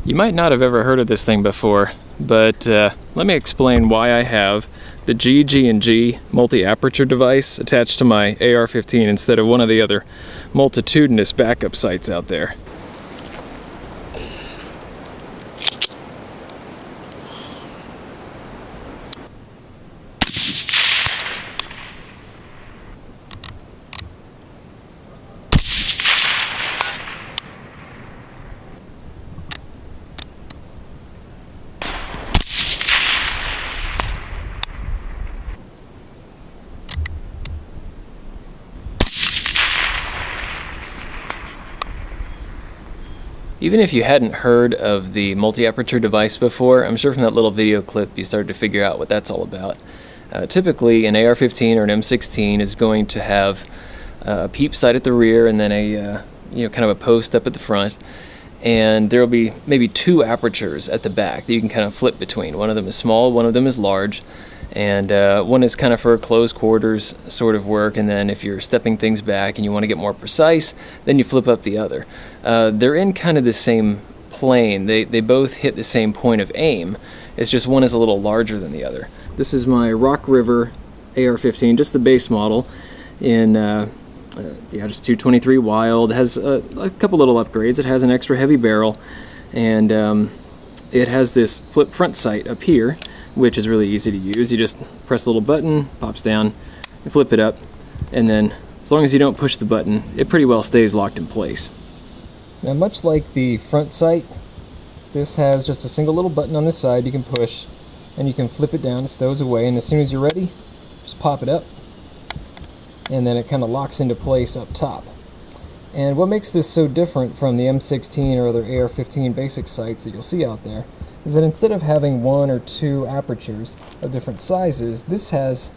You might not have ever heard of this thing before, but let me explain why I have the GG&G Multi-Aperture Device attached to my AR15 instead of one of the other multitudinous backup sites out there. Even if you hadn't heard of the multi-aperture device before, I'm sure from that little video clip you started to figure out what that's all about. Typically, an AR15 or an M16 is going to have a peep sight at the rear and then a kind of a post up at the front, and there will be maybe two apertures at the back that you can kind of flip between. One of them is small, one of them is large, and one is kind of for close quarters sort of work, and then if you're stepping things back and you want to get more precise, then you flip up the other. They're in kind of the same plane. They both hit the same point of aim. It's just one is a little larger than the other. This is my Rock River AR15, just the base model in just 223 Wild. It has a couple little upgrades. It has an extra heavy barrel, and it has this flip front sight up here, which is really easy to use. You just press the little button, pops down, you flip it up, and then as long as you don't push the button, it pretty well stays locked in place. Now, much like the front sight, this has just a single little button on this side you can push, and you can flip it down, it stows away, and as soon as you're ready, just pop it up, and then it kind of locks into place up top. And what makes this so different from the M16 or other AR15 basic sights that you'll see out there is that instead of having one or two apertures of different sizes, this has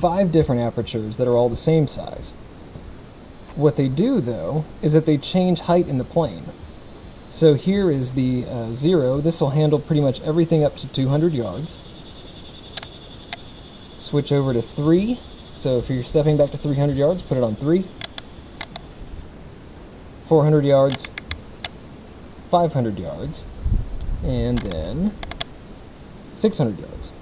5 different apertures that are all the same size. What they do, though, is that they change height in the plane. So here is the Zero. This will handle pretty much everything up to 200 yards. Switch over to 3. So if you're stepping back to 300 yards, put it on 3. 400 yards, 500 yards, and then 600 yards.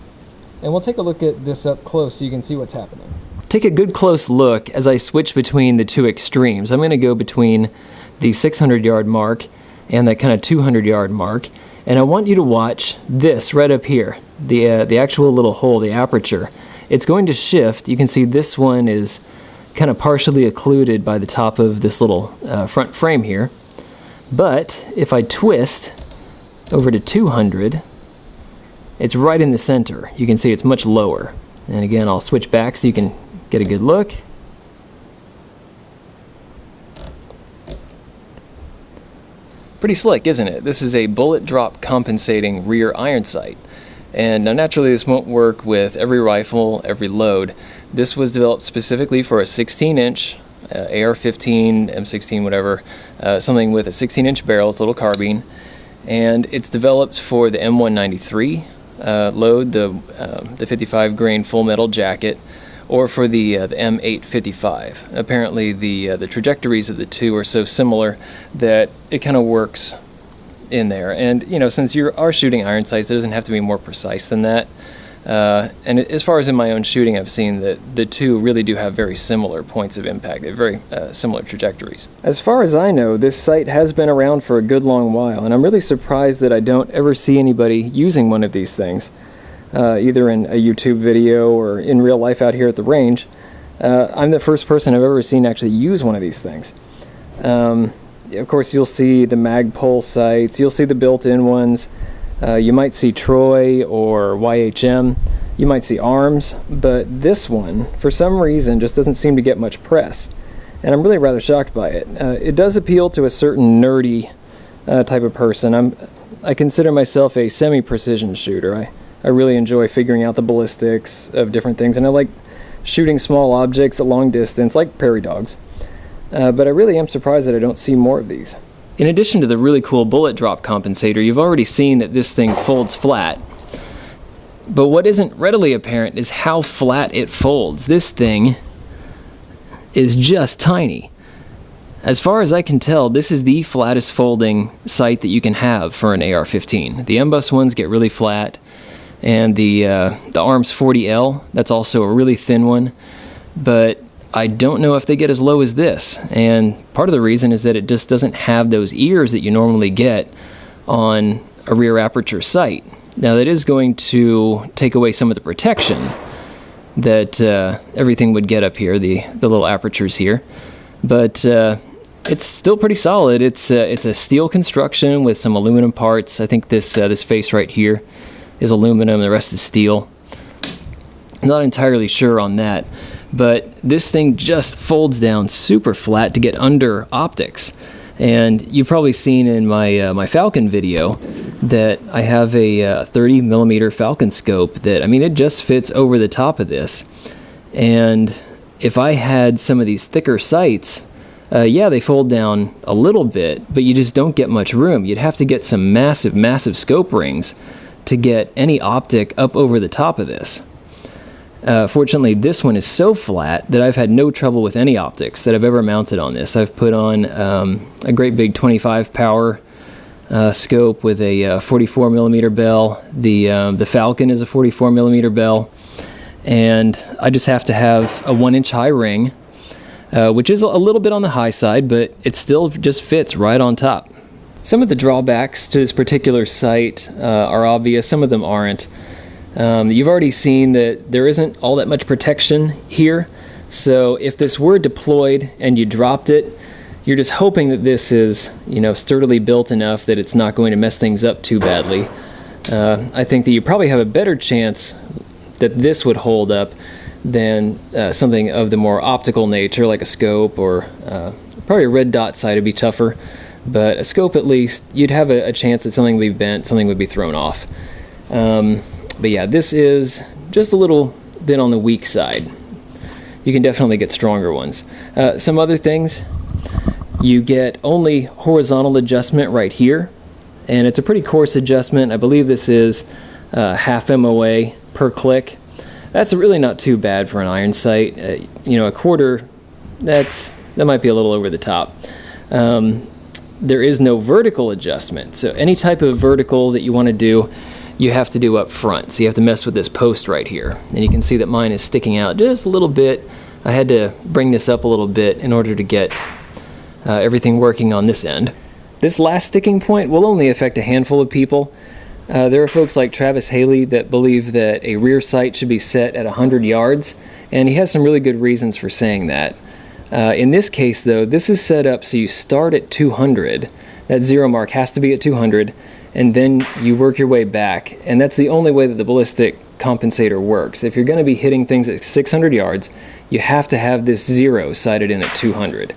And we'll take a look at this up close so you can see what's happening. Take a good close look as I switch between the two extremes. I'm going to go between the 600 yard mark and that kind of 200 yard mark, and I want you to watch this right up here, the actual little hole, the aperture. It's going to shift. You can see this one is kind of partially occluded by the top of this little front frame here. But if I twist over to 200, it's right in the center. You can see it's much lower. And again, I'll switch back so you can get a good look. Pretty slick, isn't it? This is a bullet drop compensating rear iron sight. And now naturally this won't work with every rifle, every load. This was developed specifically for a 16-inch AR-15, M16, whatever, something with a 16-inch barrel. It's a little carbine, and it's developed for the M193 load, the 55 grain full metal jacket, or for the M855. Apparently, the trajectories of the two are so similar that it kind of works in there. And since you are shooting iron sights, it doesn't have to be more precise than that. And as far as in my own shooting, I've seen that the two really do have very similar points of impact. They have very similar trajectories. As far as I know, this sight has been around for a good long while, and I'm really surprised that I don't ever see anybody using one of these things, either in a YouTube video or in real life out here at the range. I'm the first person I've ever seen actually use one of these things. Of course, you'll see the Magpul sights, you'll see the built-in ones. You might see Troy or YHM, you might see ARMS, but this one, for some reason, just doesn't seem to get much press. And I'm really rather shocked by it. It does appeal to a certain nerdy type of person. I consider myself a semi-precision shooter. I really enjoy figuring out the ballistics of different things, and I like shooting small objects at long distance, like prairie dogs. But I really am surprised that I don't see more of these. In addition to the really cool bullet drop compensator, you've already seen that this thing folds flat. But what isn't readily apparent is how flat it folds. This thing is just tiny. As far as I can tell, this is the flattest folding sight that you can have for an AR15. The MBUS ones get really flat, and the ARMS 40L, that's also a really thin one, but I don't know if they get as low as this, and part of the reason is that it just doesn't have those ears that you normally get on a rear aperture sight. Now that is going to take away some of the protection that everything would get up here, the little apertures here, but it's still pretty solid. It's a steel construction with some aluminum parts. I think this face right here is aluminum, the rest is steel. I'm not entirely sure on that, but this thing just folds down super flat to get under optics. And you've probably seen in my my Falcon video that I have a 30mm Falcon scope that, I mean, it just fits over the top of this. And if I had some of these thicker sights, yeah, they fold down a little bit, but you just don't get much room. You'd have to get some massive, massive scope rings to get any optic up over the top of this. Fortunately, this one is so flat that I've had no trouble with any optics that I've ever mounted on this. I've put on a great big 25 power scope with a 44mm bell. The Falcon is a 44mm bell, and I just have to have a 1-inch high ring, which is a little bit on the high side, but it still just fits right on top. Some of the drawbacks to this particular sight are obvious, some of them aren't. You've already seen that there isn't all that much protection here, so if this were deployed and you dropped it, you're just hoping that this is, you know, sturdily built enough that it's not going to mess things up too badly. I think that you probably have a better chance that this would hold up than something of the more optical nature, like a scope, or probably a red dot sight would be tougher. But a scope, at least, you'd have a chance that something would be bent, something would be thrown off. But yeah, this is just a little bit on the weak side. You can definitely get stronger ones. Some other things, you get only horizontal adjustment right here, and it's a pretty coarse adjustment. I believe this is half MOA per click. That's really not too bad for an iron sight. You know, a quarter, that might be a little over the top. There is no vertical adjustment, so any type of vertical that you want to do, you have to do up front. So you have to mess with this post right here, and you can see that mine is sticking out just a little bit. I had to bring this up a little bit in order to get everything working on this end. This last sticking point will only affect a handful of people. There are folks like Travis Haley that believe that a rear sight should be set at 100 yards, and he has some really good reasons for saying that. In this case, though, this is set up so you start at 200. That zero mark has to be at 200, and then you work your way back, and that's the only way that the ballistic compensator works. If you're going to be hitting things at 600 yards, you have to have this zero sighted in at 200.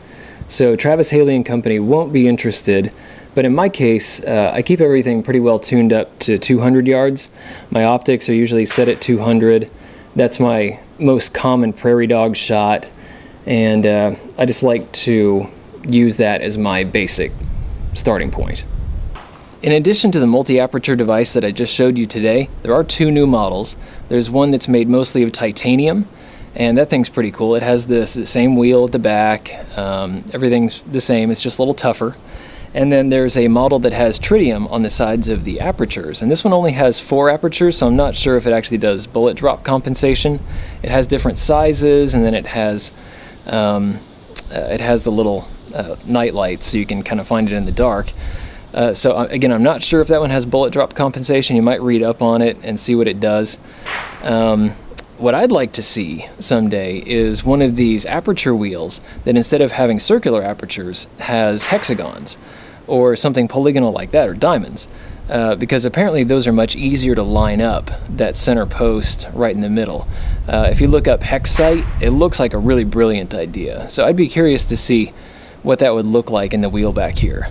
So Travis Haley and company won't be interested, but in my case, I keep everything pretty well tuned up to 200 yards. My optics are usually set at 200. That's my most common prairie dog shot, and I just like to use that as my basic starting point. In addition to the multi-aperture device that I just showed you today, there are two new models. There's one that's made mostly of titanium, and that thing's pretty cool. It has the same wheel at the back, everything's the same, it's just a little tougher. And then there's a model that has tritium on the sides of the apertures, and this one only has 4 apertures, so I'm not sure if it actually does bullet drop compensation. It has different sizes, and then it has the little night lights, so you can kind of find it in the dark. So again, I'm not sure if that one has bullet drop compensation. You might read up on it and see what it does. What I'd like to see someday is one of these aperture wheels that, instead of having circular apertures, has hexagons or something polygonal like that, or diamonds, because apparently those are much easier to line up, that center post right in the middle. If you look up hex sight, it looks like a really brilliant idea. So I'd be curious to see what that would look like in the wheel back here.